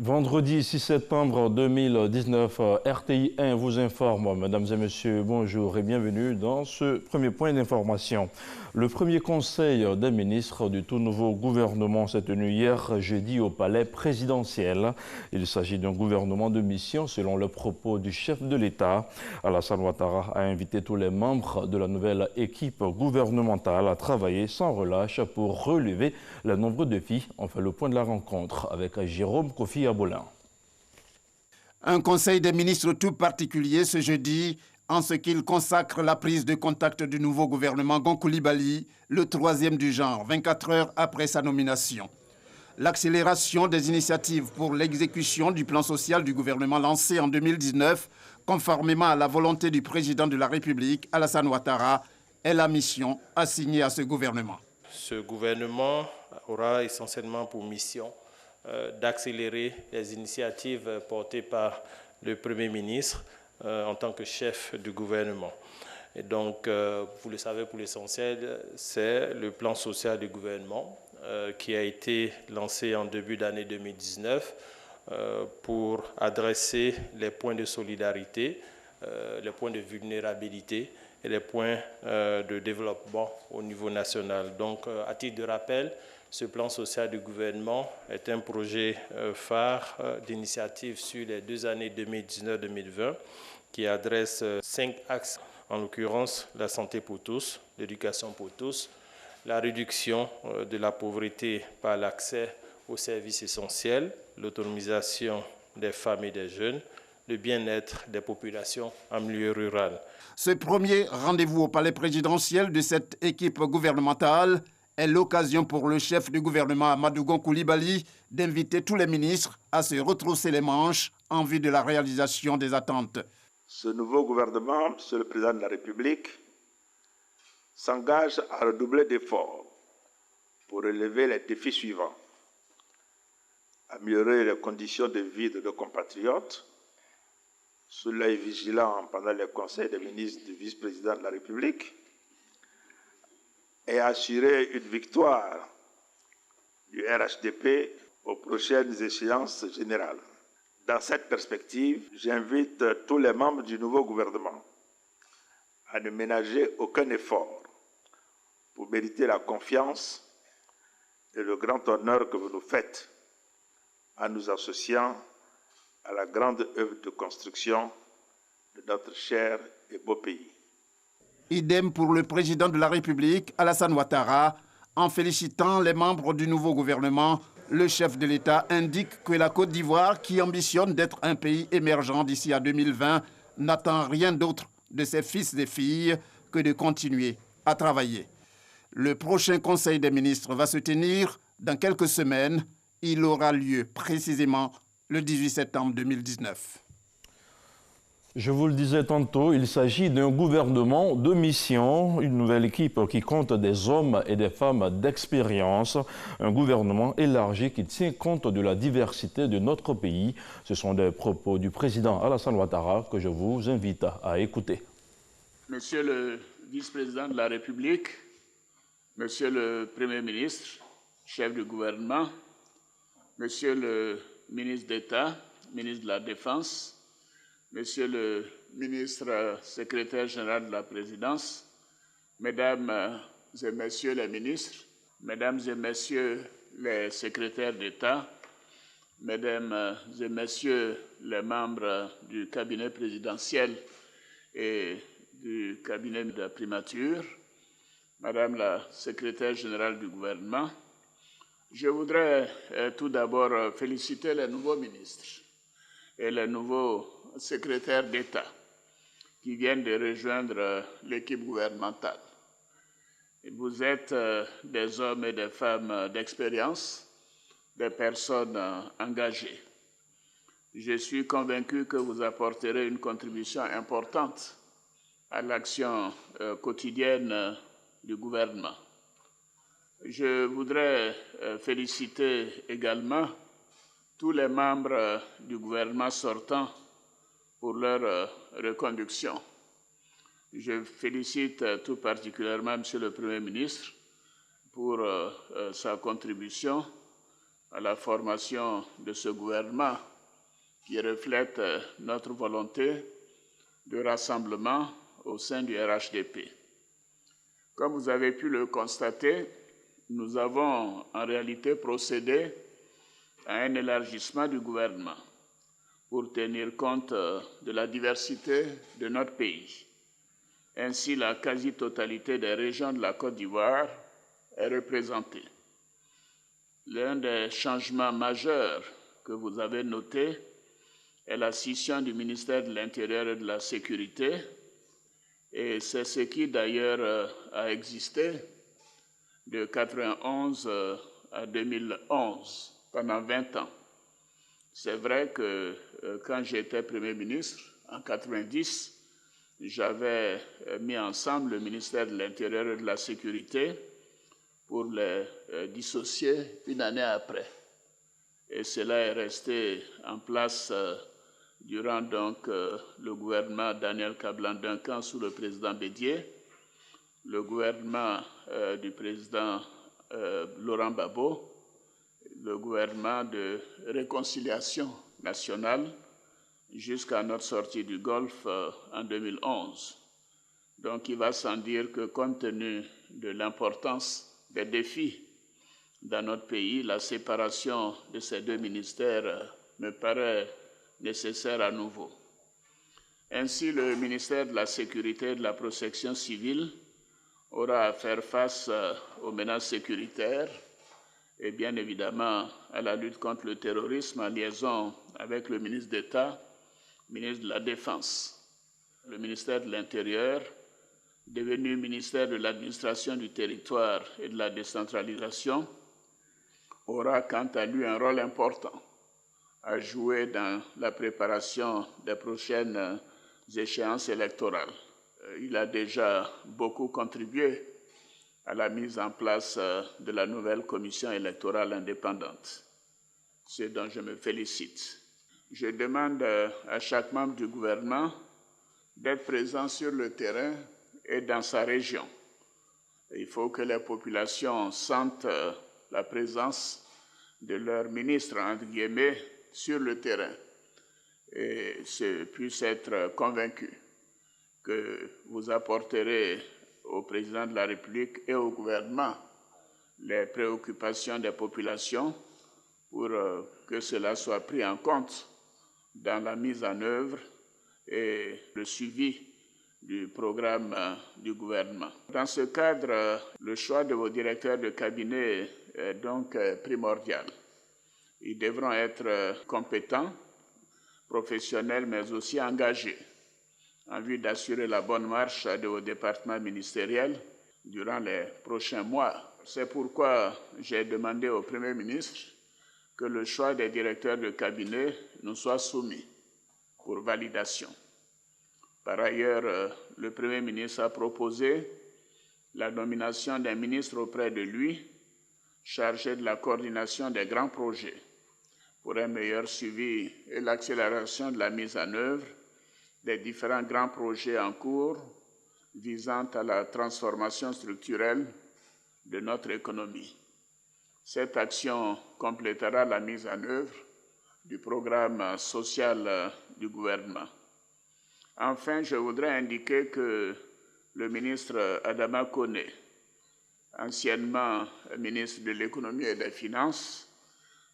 Vendredi 6 septembre 2019, RTI 1 vous informe. Mesdames et messieurs, bonjour et bienvenue dans ce premier point d'information. Le premier conseil des ministres du tout nouveau gouvernement s'est tenu hier jeudi au palais présidentiel. Il s'agit d'un gouvernement de mission selon le propos du chef de l'État. Alassane Ouattara a invité tous les membres de la nouvelle équipe gouvernementale à travailler sans relâche pour relever les nombreux défis. On fait le point de la rencontre avec Jérôme Kofi Abolin. Un conseil des ministres tout particulier ce jeudi en ce qu'il consacre la prise de contact du nouveau gouvernement Gon Coulibaly, le troisième du genre, 24 heures après sa nomination. L'accélération des initiatives pour l'exécution du plan social du gouvernement lancé en 2019, conformément à la volonté du président de la République, Alassane Ouattara, est la mission assignée à ce gouvernement. Ce gouvernement aura essentiellement pour mission d'accélérer les initiatives portées par le Premier ministre en tant que chef du gouvernement. Et donc, vous le savez, pour l'essentiel, c'est le plan social du gouvernement qui a été lancé en début d'année 2019 pour adresser les points de solidarité, les points de vulnérabilité et les points de développement au niveau national. Donc, à titre de rappel, ce plan social du gouvernement est un projet phare d'initiative sur les 2 années 2019-2020 qui adresse 5 axes, en l'occurrence la santé pour tous, l'éducation pour tous, la réduction de la pauvreté par l'accès aux services essentiels, l'autonomisation des femmes et des jeunes, le bien-être des populations en milieu rural. Ce premier rendez-vous au palais présidentiel de cette équipe gouvernementale est l'occasion pour le chef du gouvernement Amadou Gon Coulibaly d'inviter tous les ministres à se retrousser les manches en vue de la réalisation des attentes. Ce nouveau gouvernement, Monsieur le Président de la République, s'engage à redoubler d'efforts pour relever les défis suivants. Améliorer les conditions de vie de nos compatriotes, sous l'œil vigilant pendant les conseils des ministres du vice-président de la République, et assurer une victoire du RHDP aux prochaines échéances générales. Dans cette perspective, j'invite tous les membres du nouveau gouvernement à ne ménager aucun effort pour mériter la confiance et le grand honneur que vous nous faites en nous associant à la grande œuvre de construction de notre cher et beau pays. Idem pour le président de la République, Alassane Ouattara. En félicitant les membres du nouveau gouvernement, le chef de l'État indique que la Côte d'Ivoire, qui ambitionne d'être un pays émergent d'ici à 2020, n'attend rien d'autre de ses fils et filles que de continuer à travailler. Le prochain Conseil des ministres va se tenir dans quelques semaines. Il aura lieu précisément le 18 septembre 2019. Je vous le disais tantôt, il s'agit d'un gouvernement de mission, une nouvelle équipe qui compte des hommes et des femmes d'expérience, un gouvernement élargi qui tient compte de la diversité de notre pays. Ce sont des propos du président Alassane Ouattara que je vous invite à écouter. Monsieur le vice-président de la République, Monsieur le Premier ministre, chef du gouvernement, Monsieur le ministre d'État, ministre de la Défense, Monsieur le ministre secrétaire général de la Présidence, Mesdames et Messieurs les ministres, Mesdames et Messieurs les secrétaires d'État, Mesdames et Messieurs les membres du cabinet présidentiel et du cabinet de la primature, Madame la secrétaire générale du gouvernement, je voudrais tout d'abord féliciter les nouveaux ministres et les nouveaux secrétaires d'État qui viennent de rejoindre l'équipe gouvernementale. Vous êtes des hommes et des femmes d'expérience, des personnes engagées. Je suis convaincu que vous apporterez une contribution importante à l'action quotidienne du gouvernement. Je voudrais féliciter également tous les membres du gouvernement sortant pour leur reconduction. Je félicite tout particulièrement M. le Premier ministre pour sa contribution à la formation de ce gouvernement qui reflète notre volonté de rassemblement au sein du RHDP. Comme vous avez pu le constater, nous avons en réalité procédé à un élargissement du gouvernement pour tenir compte de la diversité de notre pays. Ainsi, la quasi-totalité des régions de la Côte d'Ivoire est représentée. L'un des changements majeurs que vous avez notés est la scission du ministère de l'Intérieur et de la Sécurité, et c'est ce qui d'ailleurs a existé de 1991 à 2011, pendant 20 ans. C'est vrai que quand j'étais Premier ministre, en 1990, j'avais mis ensemble le ministère de l'Intérieur et de la Sécurité pour les dissocier une année après. Et cela est resté en place durant donc le gouvernement Daniel Kablan-Duncan sous le président Bédié, le gouvernement du président Laurent Gbagbo, le gouvernement de réconciliation nationale jusqu'à notre sortie du Golfe en 2011. Donc il va sans dire que compte tenu de l'importance des défis dans notre pays, la séparation de ces deux ministères me paraît nécessaire à nouveau. Ainsi, le ministère de la Sécurité et de la Protection civile aura à faire face aux menaces sécuritaires et bien évidemment à la lutte contre le terrorisme en liaison avec le ministre d'État, ministre de la Défense. Le ministère de l'Intérieur, devenu ministère de l'Administration du Territoire et de la Décentralisation, aura quant à lui un rôle important à jouer dans la préparation des prochaines échéances électorales. Il a déjà beaucoup contribué à la mise en place de la nouvelle commission électorale indépendante, ce dont je me félicite. Je demande à chaque membre du gouvernement d'être présent sur le terrain et dans sa région. Il faut que les populations sentent la présence de leur ministre, entre guillemets, sur le terrain et puissent être convaincus que vous apporterez au président de la République et au gouvernement les préoccupations des populations pour que cela soit pris en compte dans la mise en œuvre et le suivi du programme du gouvernement. Dans ce cadre, le choix de vos directeurs de cabinet est donc primordial. Ils devront être compétents, professionnels, mais aussi engagés en vue d'assurer la bonne marche de vos départements ministériels durant les prochains mois. C'est pourquoi j'ai demandé au Premier ministre que le choix des directeurs de cabinet nous soit soumis pour validation. Par ailleurs, le Premier ministre a proposé la nomination d'un ministre auprès de lui chargé de la coordination des grands projets pour un meilleur suivi et l'accélération de la mise en œuvre des différents grands projets en cours visant à la transformation structurelle de notre économie. Cette action complétera la mise en œuvre du programme social du gouvernement. Enfin, je voudrais indiquer que le ministre Adama Koné, anciennement ministre de l'Économie et des Finances,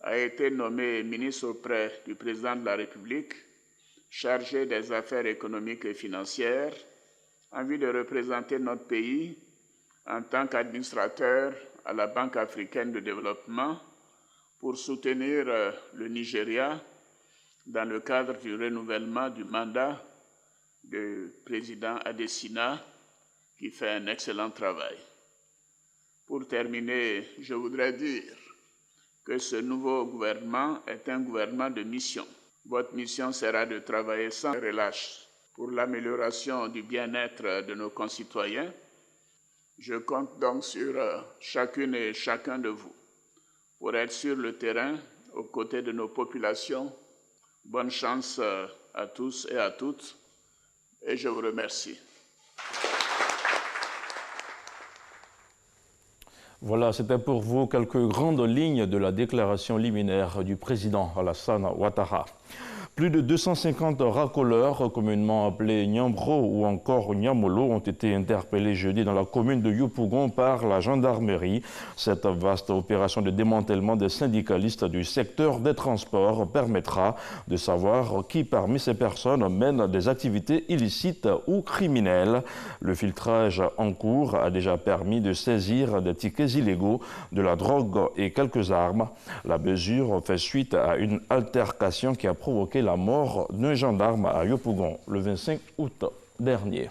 a été nommé ministre auprès du président de la République, chargé des affaires économiques et financières, en vue de représenter notre pays en tant qu'administrateur à la Banque africaine de développement pour soutenir le Nigeria dans le cadre du renouvellement du mandat du président Adesina, qui fait un excellent travail. Pour terminer, je voudrais dire que ce nouveau gouvernement est un gouvernement de mission. Votre mission sera de travailler sans relâche pour l'amélioration du bien-être de nos concitoyens. Je compte donc sur chacune et chacun de vous pour être sur le terrain aux côtés de nos populations. Bonne chance à tous et à toutes et je vous remercie. Voilà, c'était pour vous quelques grandes lignes de la déclaration liminaire du président Alassane Ouattara. Plus de 250 racoleurs, communément appelés Niambro ou encore Niamolo, ont été interpellés jeudi dans la commune de Yopougon par la gendarmerie. Cette vaste opération de démantèlement des syndicalistes du secteur des transports permettra de savoir qui parmi ces personnes mène des activités illicites ou criminelles. Le filtrage en cours a déjà permis de saisir des tickets illégaux, de la drogue et quelques armes. La mesure fait suite à une altercation qui a provoqué la mort d'un gendarme à Yopougon le 25 août dernier.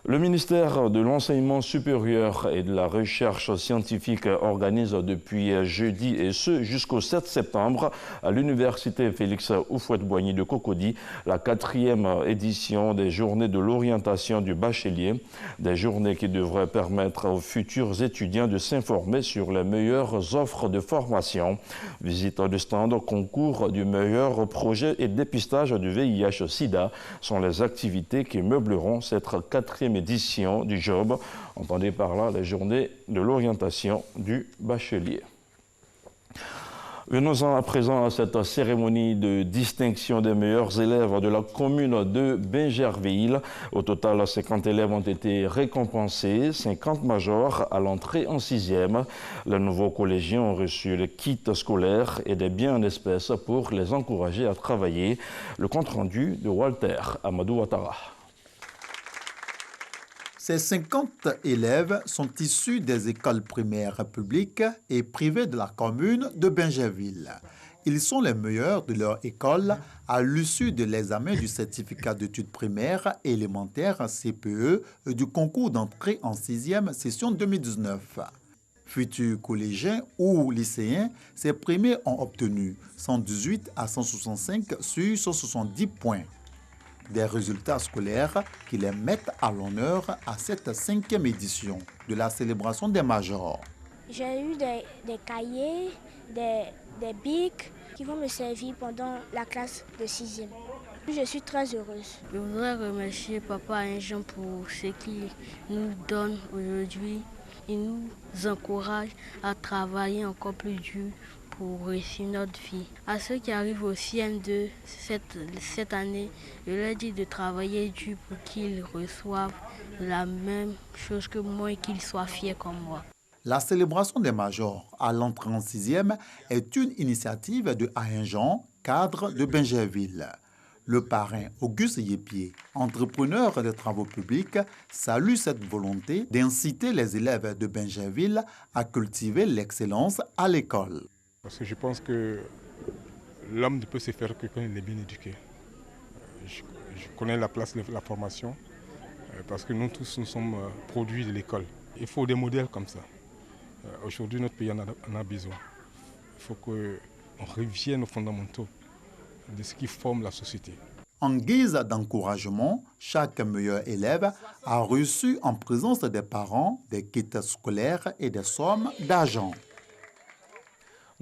Le ministère de l'Enseignement supérieur et de la Recherche scientifique organise depuis jeudi et ce jusqu'au 7 septembre à l'Université Félix Houphouët-Boigny de Cocody la 4e édition des Journées de l'orientation du bachelier, des journées qui devraient permettre aux futurs étudiants de s'informer sur les meilleures offres de formation. Visite de stand, concours du meilleur projet et dépistage du VIH-Sida sont les activités qui meubleront cette 4e édition du job, entendez par là les journées de l'orientation du bachelier. Venons-en à présent à cette cérémonie de distinction des meilleurs élèves de la commune de Bingerville. Au total, 50 élèves ont été récompensés, 50 majors à l'entrée en 6e. Les nouveaux collégiens ont reçu le kit scolaire et des biens en espèces pour les encourager à travailler. Le compte-rendu de Walter Amadou Ouattara. Ces 50 élèves sont issus des écoles primaires publiques et privées de la commune de Bingerville. Ils sont les meilleurs de leur école à l'issue de l'examen du certificat d'études primaires et élémentaires CPE du concours d'entrée en 6e session 2019. Futurs collégiens ou lycéens, ces premiers ont obtenu 118 à 165 sur 170 points. Des résultats scolaires qui les mettent à l'honneur à cette 5e édition de la célébration des majors. J'ai eu des cahiers, des bics qui vont me servir pendant la classe de 6e. Je suis très heureuse. Je voudrais remercier Papa et Jean pour ce qu'il nous donne aujourd'hui. Il nous encourage à travailler encore plus dur pour réussir notre vie. À ceux qui arrivent au CM2 cette année, je leur dis de travailler dur pour qu'ils reçoivent la même chose que moi et qu'ils soient fiers comme moi. La célébration des majors à l'entrée en 6e est une initiative de Ayen Jean, cadre de Bingerville. Le parrain Auguste Yépier, entrepreneur des travaux publics, salue cette volonté d'inciter les élèves de Bingerville à cultiver l'excellence à l'école. Parce que je pense que l'homme ne peut se faire que quand il est bien éduqué. Je connais la place de la formation parce que nous tous nous sommes produits de l'école. Il faut des modèles comme ça. Aujourd'hui, notre pays en a besoin. Il faut qu'on revienne aux fondamentaux de ce qui forme la société. En guise d'encouragement, chaque meilleur élève a reçu en présence des parents des kits scolaires et des sommes d'argent.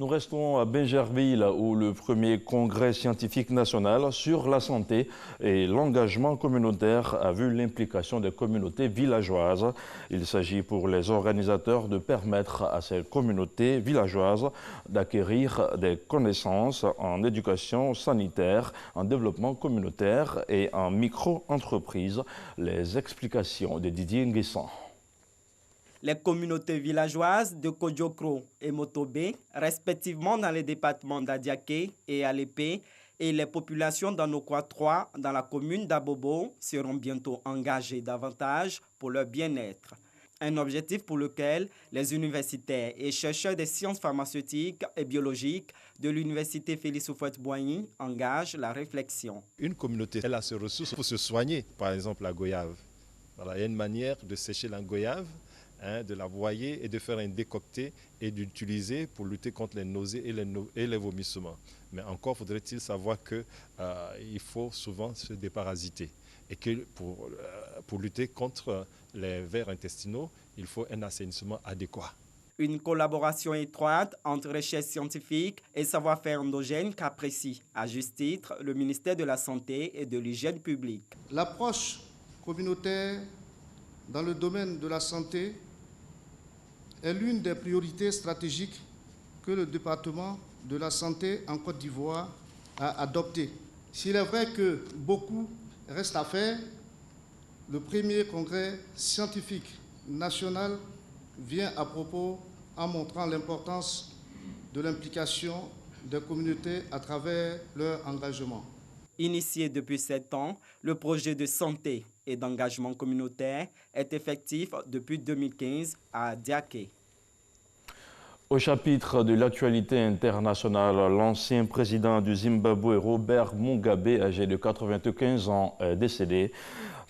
Nous restons à Bingerville où le premier congrès scientifique national sur la santé et l'engagement communautaire a vu l'implication des communautés villageoises. Il s'agit pour les organisateurs de permettre à ces communautés villageoises d'acquérir des connaissances en éducation sanitaire, en développement communautaire et en micro-entreprise. Les explications de Didier Nguessan. Les communautés villageoises de Kodjokro et Motobé, respectivement dans les départements d'Adiaké et Alépé, et les populations d'Anokwa 3 dans la commune d'Abobo seront bientôt engagées davantage pour leur bien-être. Un objectif pour lequel les universitaires et chercheurs des sciences pharmaceutiques et biologiques de l'université Félix Houphouët-Boigny engagent la réflexion. Une communauté, elle a ses ressources pour se soigner, par exemple la goyave. Voilà, il y a une manière de sécher la goyave, de la broyer et de faire un décocté et d'utiliser pour lutter contre les nausées et les vomissements. Mais encore faudrait-il savoir qu'il faut souvent se déparasiter et que pour lutter contre les vers intestinaux, il faut un assainissement adéquat. Une collaboration étroite entre recherche scientifique et savoir-faire endogène qu'apprécie, à juste titre, le ministère de la Santé et de l'Hygiène publique. L'approche communautaire dans le domaine de la santé est l'une des priorités stratégiques que le département de la santé en Côte d'Ivoire a adoptées. S'il est vrai que beaucoup reste à faire, le premier congrès scientifique national vient à propos en montrant l'importance de l'implication des communautés à travers leur engagement. Initié depuis 7 ans, le projet de santé et d'engagement communautaire est effectif depuis 2015 à Diaké. Au chapitre de l'actualité internationale, l'ancien président du Zimbabwe, Robert Mugabe, âgé de 95 ans, est décédé.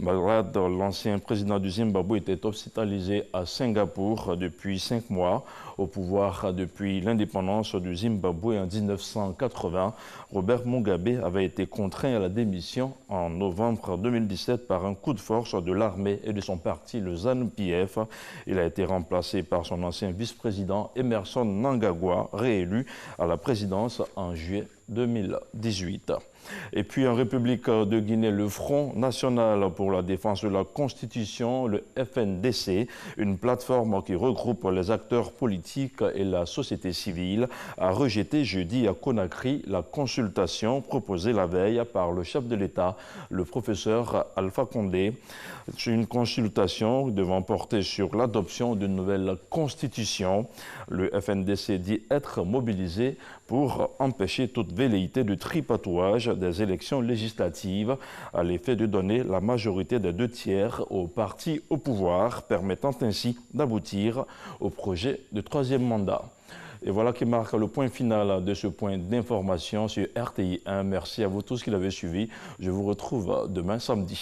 Malgré l'ancien président du Zimbabwe était hospitalisé à Singapour depuis 5 mois. Au pouvoir depuis l'indépendance du Zimbabwe en 1980, Robert Mugabe avait été contraint à la démission en novembre 2017 par un coup de force de l'armée et de son parti, le ZANU-PF. Il a été remplacé par son ancien vice-président Emmerson Mnangagwa, réélu à la présidence en juillet 2018. Et puis en République de Guinée, le Front national pour la défense de la Constitution, le FNDC, une plateforme qui regroupe les acteurs politiques et la société civile, a rejeté jeudi à Conakry la consultation proposée la veille par le chef de l'État, le professeur Alpha Condé. C'est une consultation devant porter sur l'adoption d'une nouvelle constitution. Le FNDC dit être mobilisé pour empêcher toute velléité de tripatouage des élections législatives à l'effet de donner la majorité des 2/3 aux partis au pouvoir, permettant ainsi d'aboutir au projet de 3e mandat. Et voilà qui marque le point final de ce point d'information sur RTI 1. Merci à vous tous qui l'avez suivi. Je vous retrouve demain samedi.